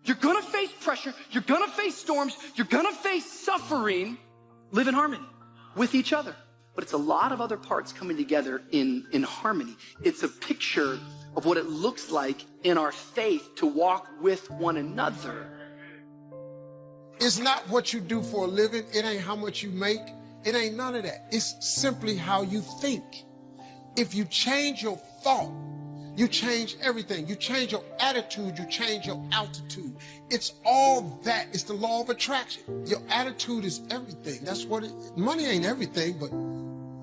You're gonna face pressure. You're gonna face storms. You're gonna face suffering. Live in harmony with each other. But it's a lot of other parts coming together in harmony. It's a picture of what it looks like in our faith to walk with one another. It's not what you do for a living. It ain't how much you make. It ain't none of that. It's simply how you think. If you change your thought, you change everything. You change your attitude, you change your altitude. It's all that. It's the law of attraction. Your attitude is everything. That's what it is. Money ain't everything, but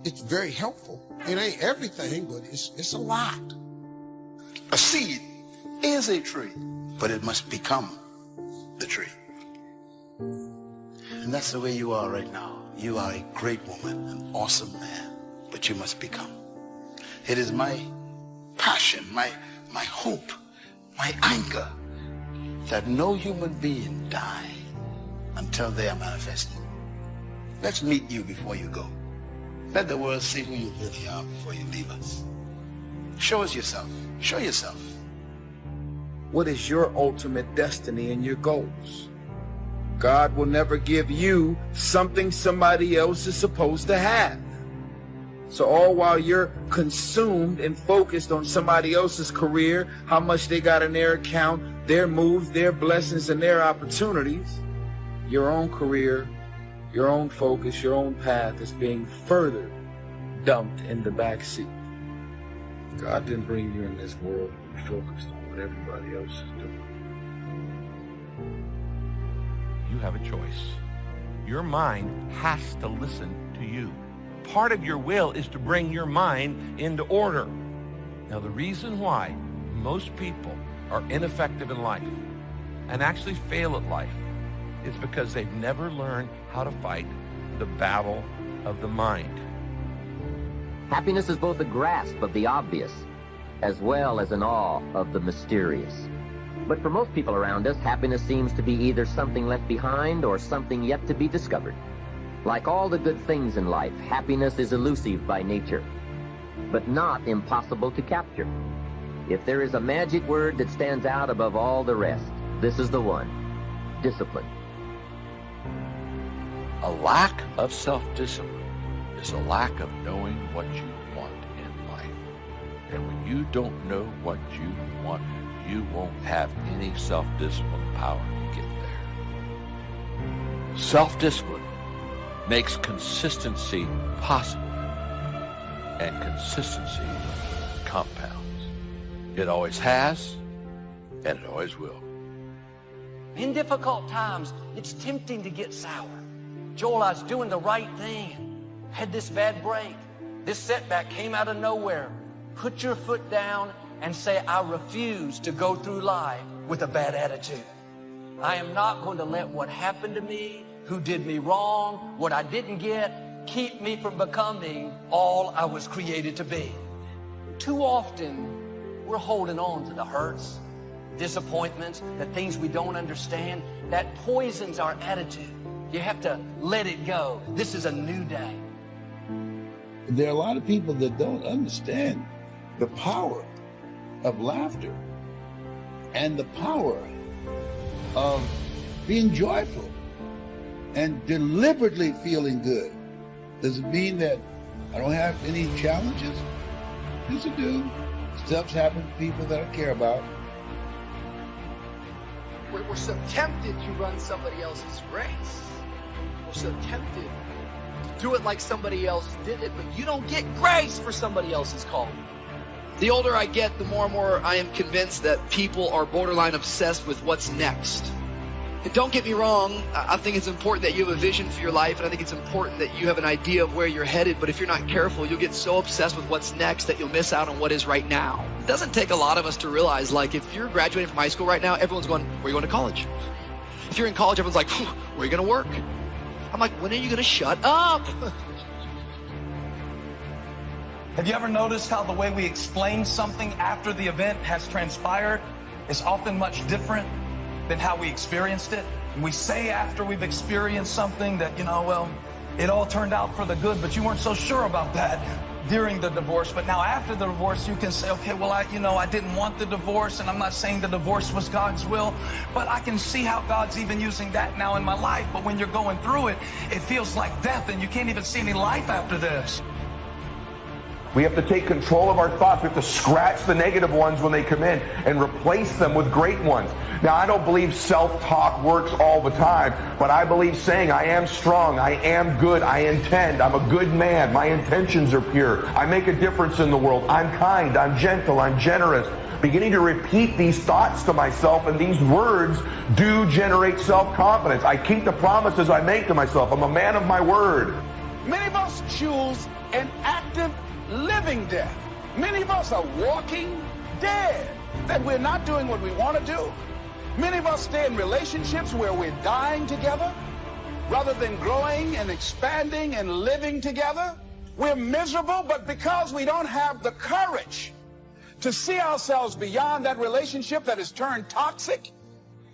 it's very helpful. It ain't everything, but it's a lot. A seed is a tree, but it must become the tree. And that's the way you are right now. You are a great woman, an awesome man, but you must become. It is my passion, my hope, my anger that no human being die until they are manifested. Let's meet you before you go. Let the world see who you really are before you leave us. Show us yourself. Show yourself. What is your ultimate destiny and your goals? God will never give you something somebody else is supposed to have. So all while you're consumed and focused on somebody else's career, how much they got in their account, their moves, their blessings, and their opportunities, your own career, your own focus, your own path is being further dumped in the back seat. God didn't bring you in this world to be focused on what everybody else is doing. You have a choice. Your mind has to listen to you. Part of your will is to bring your mind into order. Now, the reason why most people are ineffective in life and actually fail at life is because they've never learned how to fight the battle of the mind. Happiness is both a grasp of the obvious as well as an awe of the mysterious. But for most people around us, happiness seems to be either something left behind or something yet to be discovered. Like all the good things in life, happiness is elusive by nature, but not impossible to capture. If there is a magic word that stands out above all the rest, this is the one: discipline. A lack of self-discipline is a lack of knowing what you want in life. And when you don't know what you want, you won't have any self-discipline power to get there. Self-discipline makes consistency possible, and consistency compounds. It always has, and it always will. In difficult times, it's tempting to get sour. Joel, I was doing the right thing. Had this bad break. This setback came out of nowhere. Put your foot down and say, I refuse to go through life with a bad attitude. I am not going to let what happened to me, who did me wrong, what I didn't get, keep me from becoming all I was created to be. Too often, we're holding on to the hurts, disappointments, the things we don't understand. That poisons our attitude. You have to let it go. This is a new day. There are a lot of people that don't understand the power of laughter and the power of being joyful and deliberately feeling good. Does it mean that I don't have any challenges? Yes, I do. Stuff's happened to people that I care about. We're so tempted to run somebody else's race. We're so tempted to do it like somebody else did it, but you don't get grace for somebody else's calling. The older I get, the more and more I am convinced that people are borderline obsessed with what's next. And don't get me wrong, I think it's important that you have a vision for your life, and I think it's important that you have an idea of where you're headed, but if you're not careful, you'll get so obsessed with what's next that you'll miss out on what is right now. It doesn't take a lot of us to realize, like, if you're graduating from high school right now, everyone's going, where are you going to college? If you're in college, everyone's like, where are you going to work? I'm like, when are you going to shut up? Have you ever noticed how the way we explain something after the event has transpired is often much different than how we experienced it? And we say after we've experienced something that, well, it all turned out for the good, but you weren't so sure about that. during the divorce, but now after the divorce, you can say, okay, well, I didn't want the divorce, and I'm not saying the divorce was God's will, but I can see how God's even using that now in my life. But when you're going through it, it feels like death, and you can't even see any life after this. We have to take control of our thoughts. We have to scratch the negative ones when they come in and replace them with great ones. Now, I don't believe self-talk works all the time, but I believe saying, I am strong, I am good, I intend, I'm a good man, my intentions are pure, I make a difference in the world, I'm kind, I'm gentle, I'm generous. Beginning to repeat these thoughts to myself, and these words do generate self-confidence. I keep the promises I make to myself. I'm a man of my word. Many of us choose an active living death. Many of us are walking dead, that we're not doing what we want to do. Many of us stay in relationships where we're dying together rather than growing and expanding and living together. We're miserable, but because we don't have the courage to see ourselves beyond that relationship that has turned toxic,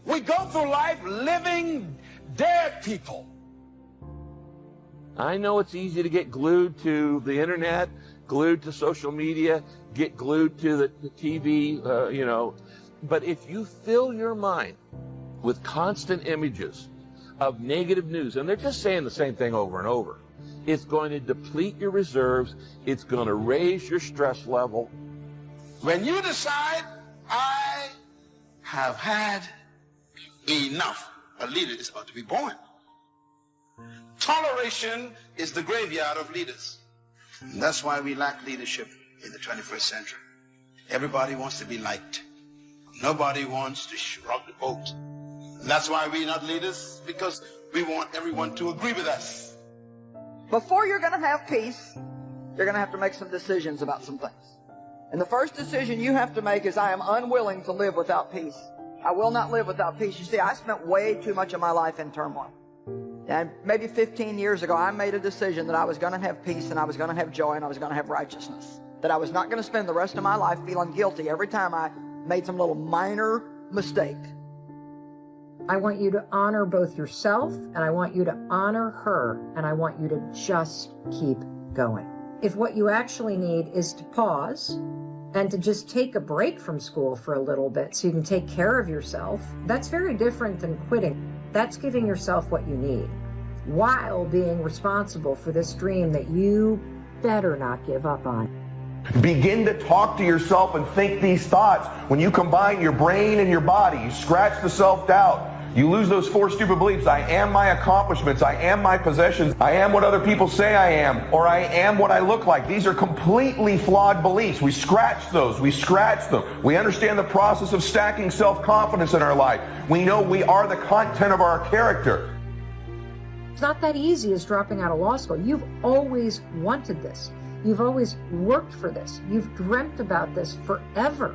we go through life living dead people. I know it's easy to get glued to the internet, glued to social media, get glued to the TV, but if you fill your mind with constant images of negative news, and they're just saying the same thing over and over, it's going to deplete your reserves, it's going to raise your stress level. When you decide, I have had enough, a leader is about to be born. Toleration is the graveyard of leaders. And that's why we lack leadership in the 21st century. Everybody wants to be liked. Nobody wants to rock the boat. And that's why we're not leaders, because we want everyone to agree with us. Before you're going to have peace, you're going to have to make some decisions about some things. And the first decision you have to make is, I am unwilling to live without peace. I will not live without peace. You see, I spent way too much of my life in turmoil. And maybe 15 years ago, I made a decision that I was going to have peace, and I was going to have joy, and I was going to have righteousness. That I was not going to spend the rest of my life feeling guilty every time I made some little minor mistake. I want you to honor both yourself, and I want you to honor her, and I want you to just keep going. If what you actually need is to pause and to just take a break from school for a little bit so you can take care of yourself, that's very different than quitting. That's giving yourself what you need while being responsible for this dream that you better not give up on. Begin to talk to yourself and think these thoughts. When you combine your brain and your body, you scratch the self-doubt. You lose those 4 stupid beliefs. I am my accomplishments. I am my possessions. I am what other people say I am, or I am what I look like. These are completely flawed beliefs. We scratch those. We scratch them. We understand the process of stacking self-confidence in our life. We know we are the content of our character. It's not that easy as dropping out of law school. You've always wanted this. You've always worked for this. You've dreamt about this forever.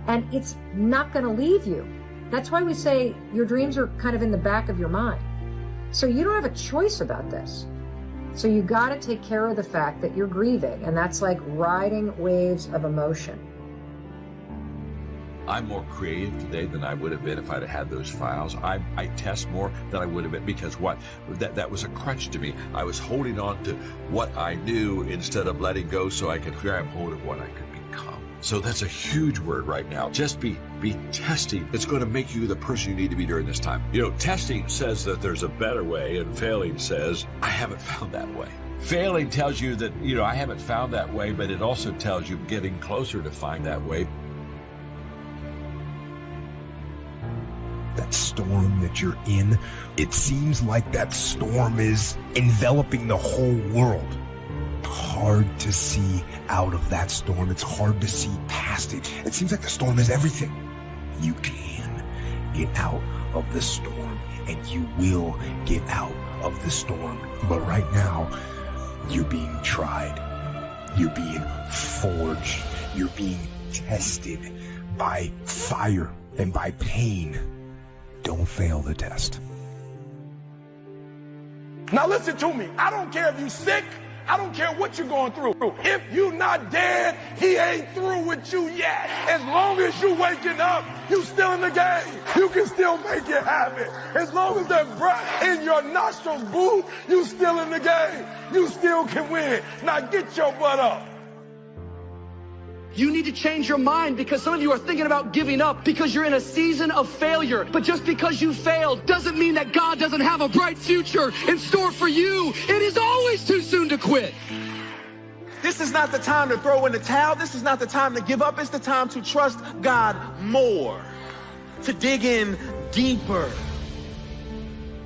And it's not going to leave you. That's why we say your dreams are kind of in the back of your mind. So you don't have a choice about this. So you got to take care of the fact that you're grieving, and that's like riding waves of emotion. I'm more creative today than I would have been if I'd have had those files. I test more than I would have been, because what? That was a crutch to me. I was holding on to what I knew instead of letting go so I could grab hold of what I could become. So that's a huge word right now. Just be testing. It's going to make you the person you need to be during this time. Testing says that there's a better way, and failing says, I haven't found that way. Failing tells you that, I haven't found that way, but it also tells you getting closer to find that way. That storm that you're in, it seems like that storm is enveloping the whole world. Hard to see out of that storm. It's hard to see past it. It seems like the storm is everything. You can get out of the storm, and you will get out of the storm. But right now, you're being tried. You're being forged. You're being tested by fire and by pain. Don't fail the test. Now listen to me. I don't care if you're sick. I don't care what you're going through. If you're not dead, he ain't through with you yet. As long as you waking up, you still in the game. You can still make it happen. As long as that breath in your nostrils move, you still in the game. You still can win. Now get your butt up. You need to change your mind because some of you are thinking about giving up because you're in a season of failure. But just because you failed doesn't mean that God doesn't have a bright future in store for you. It is always too soon to quit. This is not the time to throw in the towel. This is not the time to give up. It's the time to trust God more, to dig in deeper.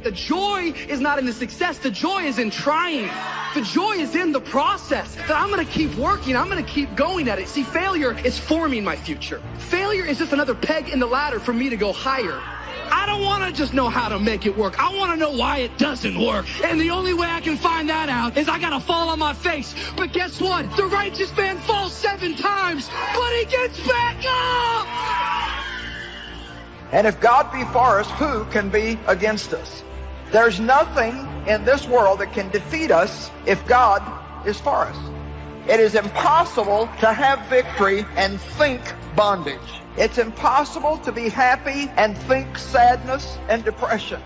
The joy is not in the success. The joy is in trying. The joy is in the process. That I'm going to keep working. I'm going to keep going at it. See, failure is forming my future. Failure is just another peg in the ladder for me to go higher. I don't want to just know how to make it work. I want to know why it doesn't work. And the only way I can find that out is I got to fall on my face. But guess what? The righteous man falls 7 times, but he gets back up. And if God be for us, who can be against us? There's nothing in this world that can defeat us if God is for us. It is impossible to have victory and think bondage. It's impossible to be happy and think sadness and depression.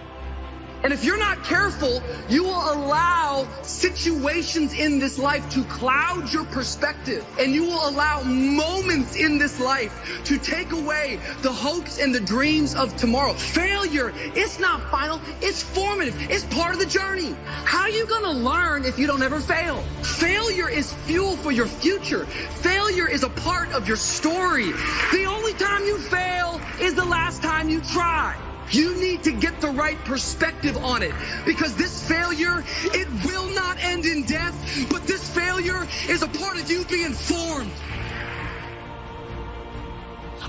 And if you're not careful, you will allow situations in this life to cloud your perspective. And you will allow moments in this life to take away the hopes and the dreams of tomorrow. Failure, it's not final, it's formative. It's part of the journey. How are you going to learn if you don't ever fail? Failure is fuel for your future. Failure is a part of your story. The only time you fail is the last time you try. You need to get the right perspective on it because this failure, it will not end in death, but this failure is a part of you being formed.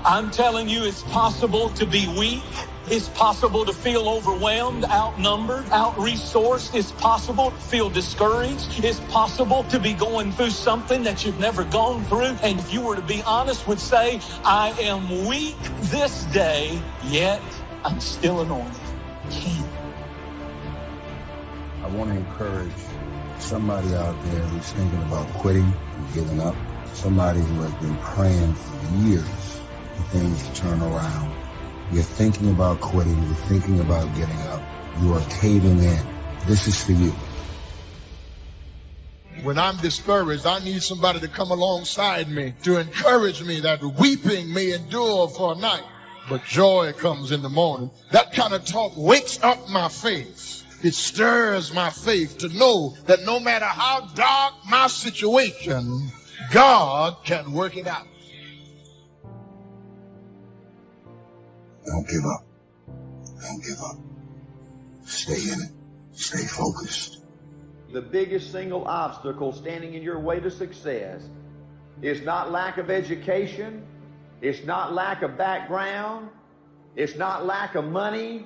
I'm telling you, it's possible to be weak. It's possible to feel overwhelmed, outnumbered, out-resourced. It's possible to feel discouraged. It's possible to be going through something that you've never gone through. And if you were to be honest, would say, I am weak this day, yet I'm still anointed. I want to encourage somebody out there who's thinking about quitting and giving up. Somebody who has been praying for years for things to turn around. You're thinking about quitting. You're thinking about getting up. You are caving in. This is for you. When I'm discouraged, I need somebody to come alongside me to encourage me that weeping may endure for a night, but joy comes in the morning. That kind of talk wakes up my faith. It stirs my faith to know that no matter how dark my situation, God can work it out. Don't give up. Don't give up. Stay in it. Stay focused. The biggest single obstacle standing in your way to success is not lack of education. It's not lack of background. It's not lack of money.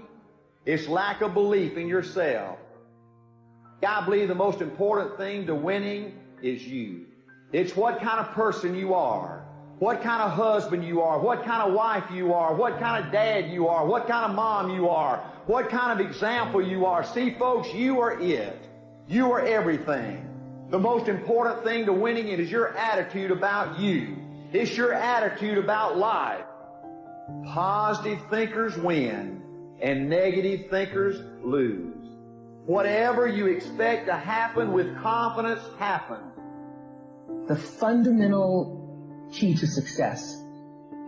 It's lack of belief in yourself. I believe the most important thing to winning is you. It's what kind of person you are, what kind of husband you are, what kind of wife you are, what kind of dad you are, what kind of mom you are, what kind of example you are. See, folks, you are it. You are everything. The most important thing to winning it is your attitude about you. It's your attitude about life. Positive thinkers win, and negative thinkers lose. Whatever you expect to happen with confidence happens. The fundamental key to success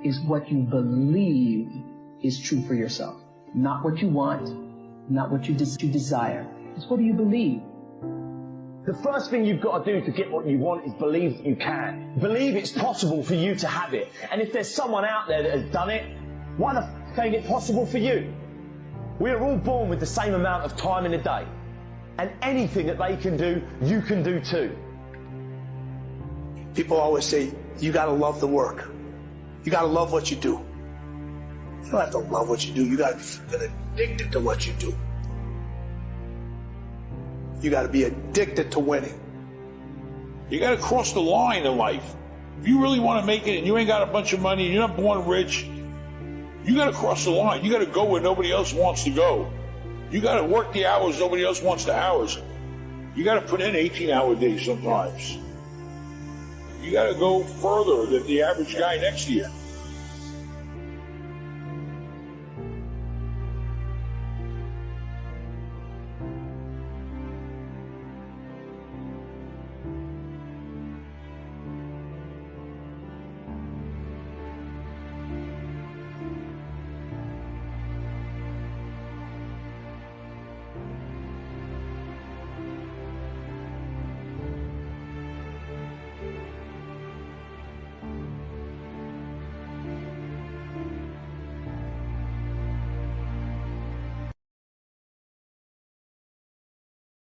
is what you believe is true for yourself. Not what you want, not what you desire. It's what do you believe? The first thing you've got to do to get what you want is believe that you can. Believe it's possible for you to have it. And if there's someone out there that has done it, why the f*** ain't it possible for you? We are all born with the same amount of time in a day. And anything that they can do, you can do too. People always say, you gotta love the work. You gotta love what you do. You don't have to love what you do. You gotta get addicted to what you do. You gotta be addicted to winning. You got to cross the line in life. If you really want to make it and you ain't got a bunch of money and you're not born rich, you got to cross the line. You got to go where nobody else wants to go. You got to work the hours nobody else wants the hours. You got to put in 18-hour days sometimes. You got to go further than the average guy next to you.